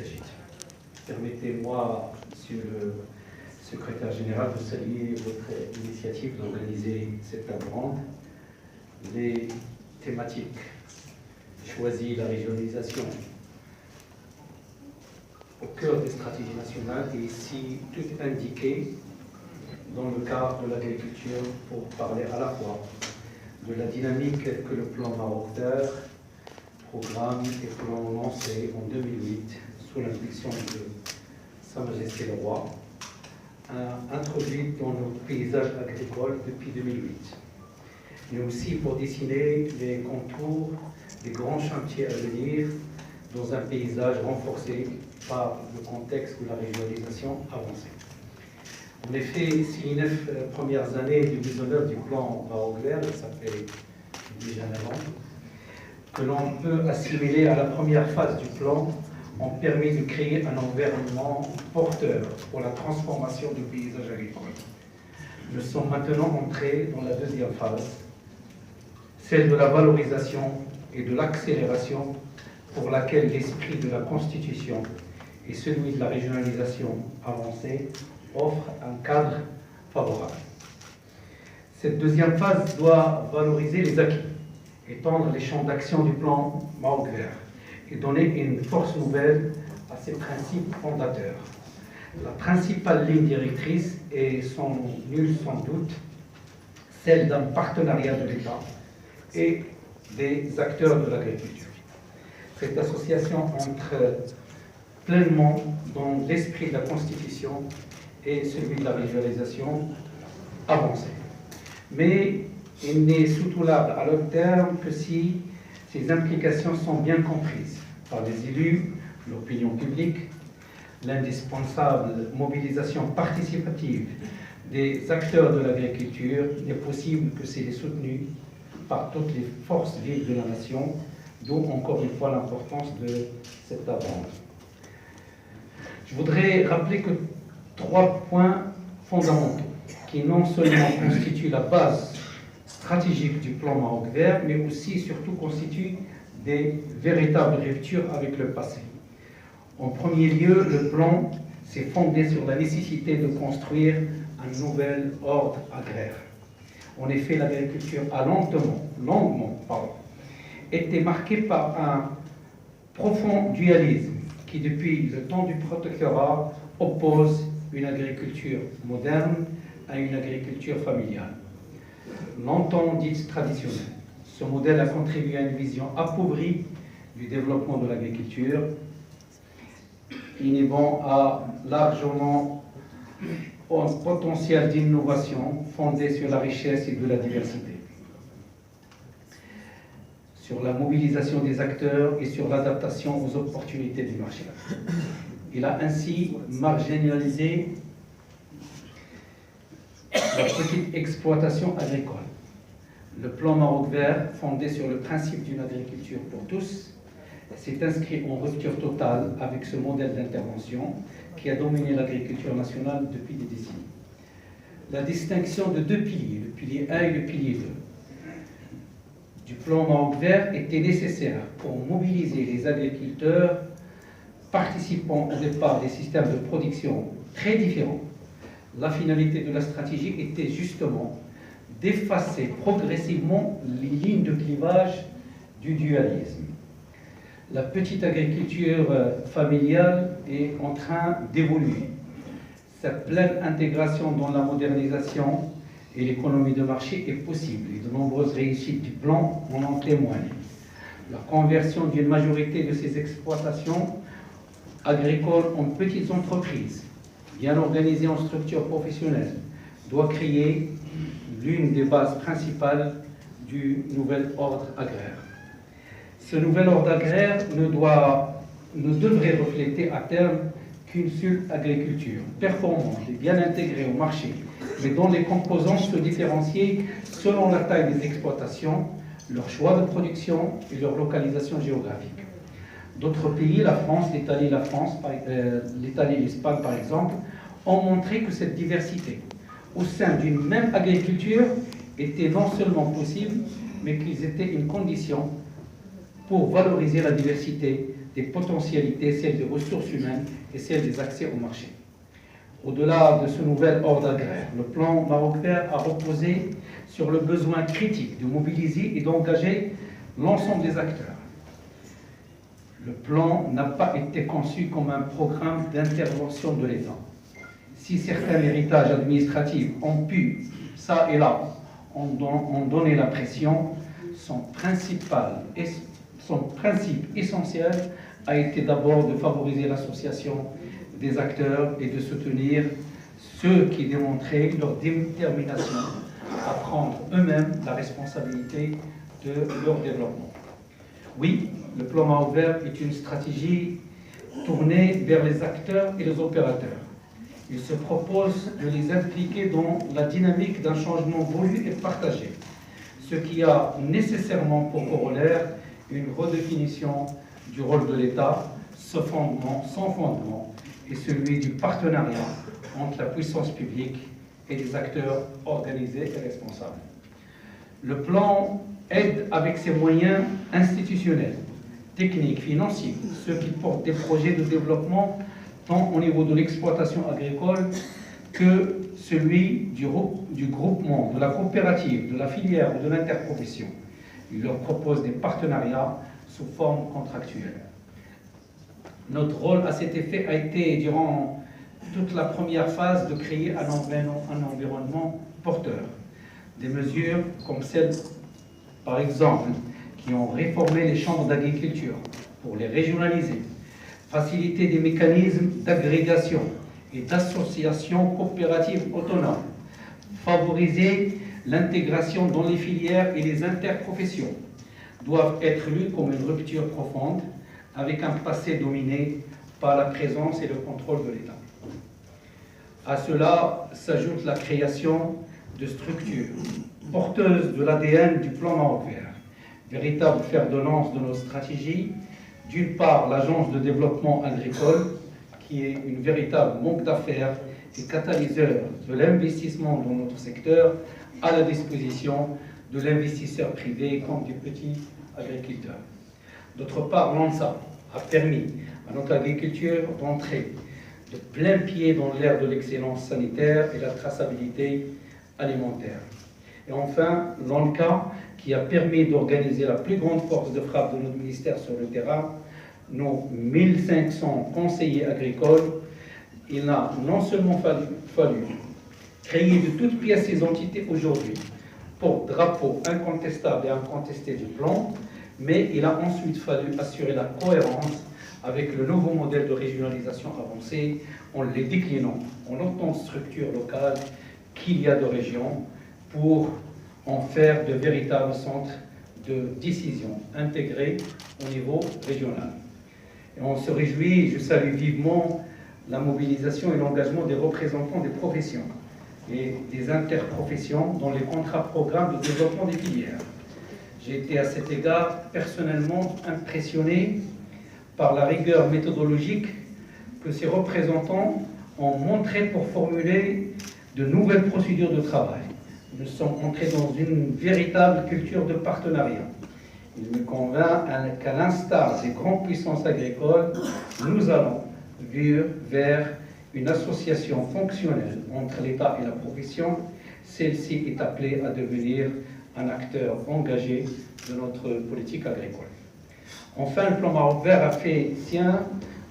s'agit. Permettez-moi, Monsieur le Secrétaire général, de saluer votre initiative d'organiser cette table ronde. Les thématiques choisies, la régionalisation au cœur des stratégies nationales, et ici tout est indiqué dans le cadre de l'agriculture pour parler à la fois de la dynamique que le plan Maroc vert programme et plan lancé en 2008 sous l'impulsion de Sa Majesté le Roi, introduite dans notre paysage agricole depuis 2008, mais aussi pour dessiner les contours des grands chantiers à venir dans un paysage renforcé par le contexte de la régionalisation avancée. En effet, si les 9 premières années de mise en œuvre du plan Maroc vert, ça fait déjà 9 ans, que l'on peut assimiler à la première phase du plan, ont permis de créer un environnement porteur pour la transformation du paysage agricole. Nous sommes maintenant entrés dans la deuxième phase, celle de la valorisation et de l'accélération, pour laquelle l'esprit de la Constitution et celui de la régionalisation avancée offrent un cadre favorable. Cette deuxième phase doit valoriser les acquis, étendre les champs d'action du plan Maroc vert et donner une force nouvelle à ses principes fondateurs. La principale ligne directrice est sans nul sans doute celle d'un partenariat de l'État et des acteurs de l'agriculture. Cette association entre pleinement dans l'esprit de la Constitution et celui de la régionalisation avancée. Mais il n'est soutenable à long terme que si ces implications sont bien comprises par les élus, l'opinion publique, l'indispensable mobilisation participative des acteurs de l'agriculture n'est possible que s'il est soutenu par toutes les forces vives de la nation, d'où encore une fois l'importance de cette table ronde. Je voudrais rappeler que 3 points fondamentaux qui non seulement constituent la base stratégique du plan Maroc vert, mais aussi surtout constituent des véritables ruptures avec le passé. En premier lieu, le plan s'est fondé sur la nécessité de construire un nouvel ordre agraire. En effet, l'agriculture a longuement été marquée par un profond dualisme qui, depuis le temps du protectorat, oppose une agriculture moderne à une agriculture familiale. Longtemps dite traditionnelle, ce modèle a contribué à une vision appauvrie du développement de l'agriculture, inhibant à largement un potentiel d'innovation fondé sur la richesse et de la diversité, sur la mobilisation des acteurs et sur l'adaptation aux opportunités du marché. Il a ainsi marginalisé la petite exploitation agricole. Le plan Maroc vert, fondé sur le principe d'une agriculture pour tous, s'est inscrit en rupture totale avec ce modèle d'intervention qui a dominé l'agriculture nationale depuis des décennies. La distinction de 2 piliers, le pilier 1 et le pilier 2, du plan Maroc vert était nécessaire pour mobiliser les agriculteurs participant au départ des systèmes de production très différents. La finalité de la stratégie était justement d'effacer progressivement les lignes de clivage du dualisme. La petite agriculture familiale est en train d'évoluer. Sa pleine intégration dans la modernisation et l'économie de marché est possible et de nombreuses réussites du plan en ont témoigné. La conversion d'une majorité de ces exploitations agricoles en petites entreprises, bien organisées en structures professionnelles, doit créer l'une des bases principales du nouvel ordre agraire. Ce nouvel ordre agraire ne devrait refléter à terme qu'une seule agriculture performante et bien intégrée au marché, mais dont les composants se différencient selon la taille des exploitations, leur choix de production et leur localisation géographique. D'autres pays, la France, l'Italie et l'Espagne par exemple, ont montré que cette diversité au sein d'une même agriculture était non seulement possible, mais qu'ils étaient une condition pour valoriser la diversité des potentialités, celle des ressources humaines et celle des accès au marché. Au-delà de ce nouvel ordre agraire, le plan Maroc Vert a reposé sur le besoin critique de mobiliser et d'engager l'ensemble des acteurs. Le plan n'a pas été conçu comme un programme d'intervention de l'État. Si certains héritages administratifs ont pu, ça et là, en donner l'impression, son principe essentiel a été d'abord de favoriser l'association des acteurs et de soutenir ceux qui démontraient leur détermination à prendre eux-mêmes la responsabilité de leur développement. Oui, le plan Maroc Vert est une stratégie tournée vers les acteurs et les opérateurs. Il se propose de les impliquer dans la dynamique d'un changement voulu et partagé, ce qui a nécessairement pour corollaire une redéfinition du rôle de l'État, son fondement est celui du partenariat entre la puissance publique et les acteurs organisés et responsables. Le plan aide avec ses moyens institutionnels, techniques, financiers, ceux qui portent des projets de développement tant au niveau de l'exploitation agricole que celui du groupement, de la coopérative, de la filière ou de l'interprofession. Il leur propose des partenariats sous forme contractuelle. Notre rôle à cet effet a été, durant toute la première phase, de créer un environnement porteur. Des mesures comme celles, par exemple, qui ont réformé les chambres d'agriculture pour les régionaliser, faciliter des mécanismes d'agrégation et d'association coopérative autonome, favoriser l'intégration dans les filières et les interprofessions, doivent être lues comme une rupture profonde avec un passé dominé par la présence et le contrôle de l'État. À cela s'ajoute la création de structures porteuses de l'ADN du plan Maroc Vert, véritable fer de lance de nos stratégies. D'une part, l'Agence de développement agricole, qui est une véritable banque d'affaires et catalyseur de l'investissement dans notre secteur à la disposition de l'investisseur privé comme du petit agriculteur. D'autre part, l'ANSA a permis à notre agriculture d'entrer de plein pied dans l'ère de l'excellence sanitaire et la traçabilité alimentaire. Et enfin, l'ANCA, qui a permis d'organiser la plus grande force de frappe de notre ministère sur le terrain, nos 1500 conseillers agricoles. Il n'a non seulement fallu créer de toutes pièces ces entités aujourd'hui, porte-drapeau incontestable et incontesté du plan, mais il a ensuite fallu assurer la cohérence avec le nouveau modèle de régionalisation avancée en les déclinant en autant de structures locales qu'il y a de régions pour en faire de véritables centres de décision intégrés au niveau régional. Et on se réjouit, je salue vivement la mobilisation et l'engagement des représentants des professions et des interprofessions dans les contrats programmes de développement des filières. J'ai été à cet égard personnellement impressionné par la rigueur méthodologique que ces représentants ont montré pour formuler de nouvelles procédures de travail. Nous sommes entrés dans une véritable culture de partenariat. Il me convainc qu'à l'instar des grandes puissances agricoles, nous allons vers une association fonctionnelle entre l'État et la profession. Celle-ci est appelée à devenir un acteur engagé de notre politique agricole. Enfin, le plan Maroc Vert a fait sien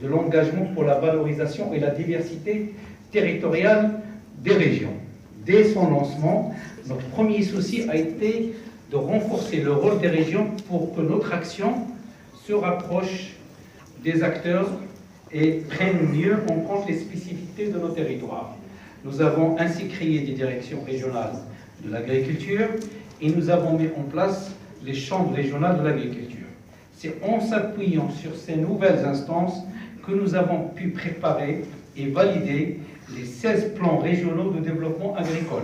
de l'engagement pour la valorisation et la diversité territoriale des régions. Dès son lancement, notre premier souci a été de renforcer le rôle des régions pour que notre action se rapproche des acteurs et prenne mieux en compte les spécificités de nos territoires. Nous avons ainsi créé des directions régionales de l'agriculture et nous avons mis en place les chambres régionales de l'agriculture. C'est en s'appuyant sur ces nouvelles instances que nous avons pu préparer et valider les 16 plans régionaux de développement agricole.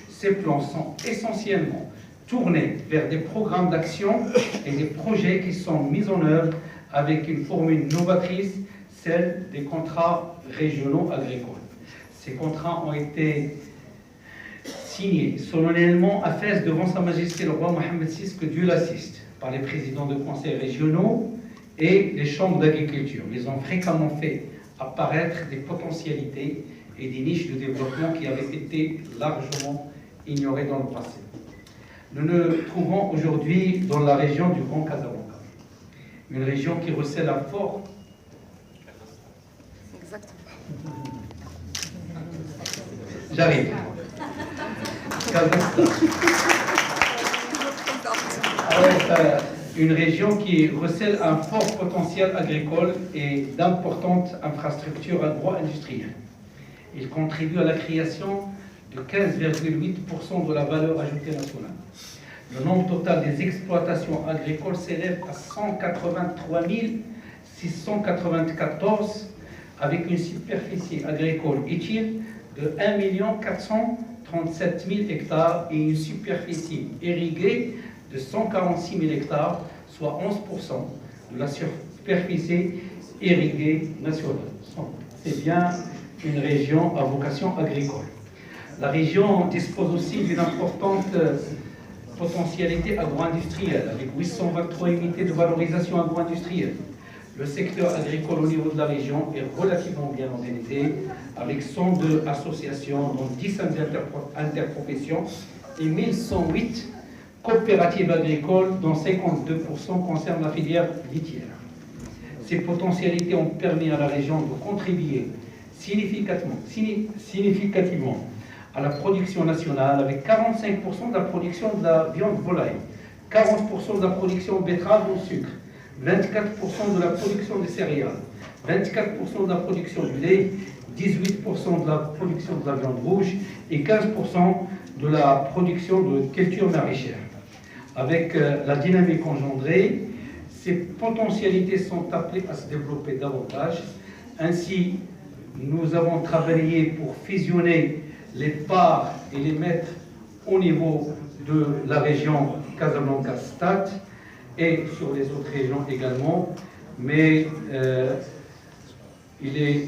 Ces plans sont essentiellement tournés vers des programmes d'action et des projets qui sont mis en œuvre avec une formule novatrice, celle des contrats régionaux agricoles. Ces contrats ont été signés solennellement à Fès devant Sa Majesté le roi Mohammed VI, que Dieu l'assiste, par les présidents de conseils régionaux et les chambres d'agriculture. Ils ont fréquemment fait apparaître des potentialités et des niches de développement qui avaient été largement ignorées dans le passé. Nous nous trouvons aujourd'hui dans la région du Grand Casablanca, une région qui recèle un fort. J'arrive. Une région qui recèle un fort potentiel agricole et d'importantes infrastructures agro-industrielles. Il contribue à la création de 15,8% de la valeur ajoutée nationale. Le nombre total des exploitations agricoles s'élève à 183 694 avec une superficie agricole utile de 1 437 000 hectares et une superficie irriguée de 146 000 hectares, soit 11% de la superficie irriguée nationale. C'est bien une région à vocation agricole. La région dispose aussi d'une importante potentialité agro-industrielle, avec 823 unités de valorisation agro-industrielle. Le secteur agricole au niveau de la région est relativement bien organisé, avec 102 associations, dont 10 interprofessions et 1108 coopératives agricoles, dont 52% concernent la filière laitière. Ces potentialités ont permis à la région de contribuer significativement à la production nationale, avec 45% de la production de la viande volaille, 40% de la production de betterave au sucre, 24% de la production de céréales, 24% de la production du lait, 18% de la production de la viande rouge et 15% de la production de cultures maraîchères. Avec la dynamique engendrée, ces potentialités sont appelées à se développer davantage. Ainsi, nous avons travaillé pour fusionner les parts et les mettre au niveau de la région Casablanca-Stade et sur les autres régions également, mais il est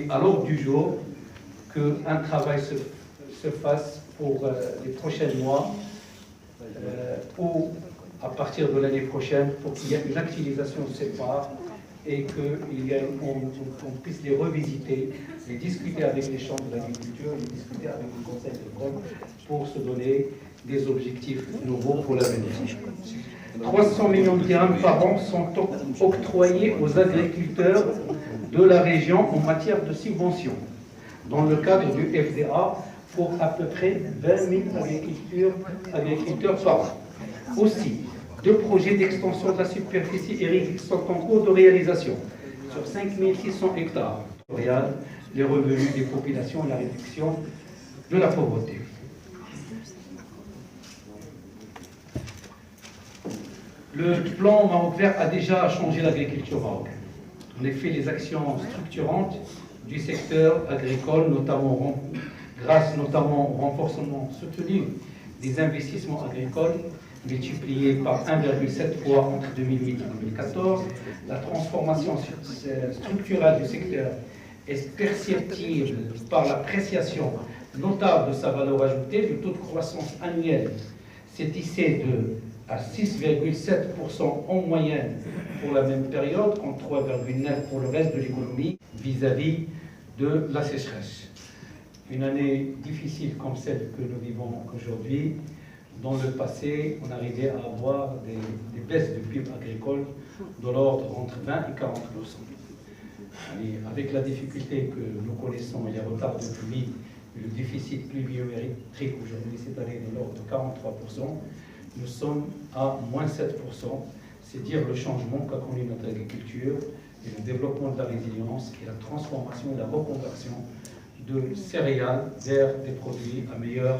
à l'ordre du jour qu'un travail se fasse pour les prochains mois ou à partir de l'année prochaine pour qu'il y ait une actualisation de ces parts et qu'on puisse les revisiter, les discuter avec les chambres d'agriculture, les discuter avec le conseil de com pour se donner des objectifs nouveaux pour l'avenir. 300 millions de dirhams par an sont octroyés aux agriculteurs de la région en matière de subventions, dans le cadre du FDA, pour à peu près 20 000 agriculteurs par an. Aussi, 2 projets d'extension de la superficie irriguée sont en cours de réalisation sur 5 600 hectares. Les revenus des populations et la réduction de la pauvreté. Le plan Maroc Vert a déjà changé l'agriculture marocaine. En effet, les actions structurantes du secteur agricole, grâce notamment au renforcement soutenu des investissements agricoles, multiplié par 1,7 fois entre 2008 et 2014, la transformation structurelle du secteur est perceptible par l'appréciation notable de sa valeur ajoutée. Le taux de croissance annuel s'est hissé à 6,7% en moyenne pour la même période, contre 3,9% pour le reste de l'économie, vis-à-vis de la sécheresse. Une année difficile comme celle que nous vivons aujourd'hui. Dans le passé, on arrivait à avoir des baisses de PIB agricole de l'ordre entre 20 et 40%. Et avec la difficulté que nous connaissons, il y a retard de pluie, le déficit pluviométrique aujourd'hui cette année de l'ordre de 43%, nous sommes à moins 7%. C'est dire le changement qu'a connu notre agriculture et le développement de la résilience et la transformation et la reconversion de céréales vers des produits à meilleure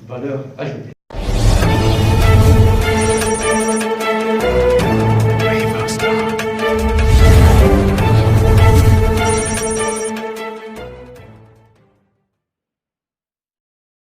valeur ajoutée.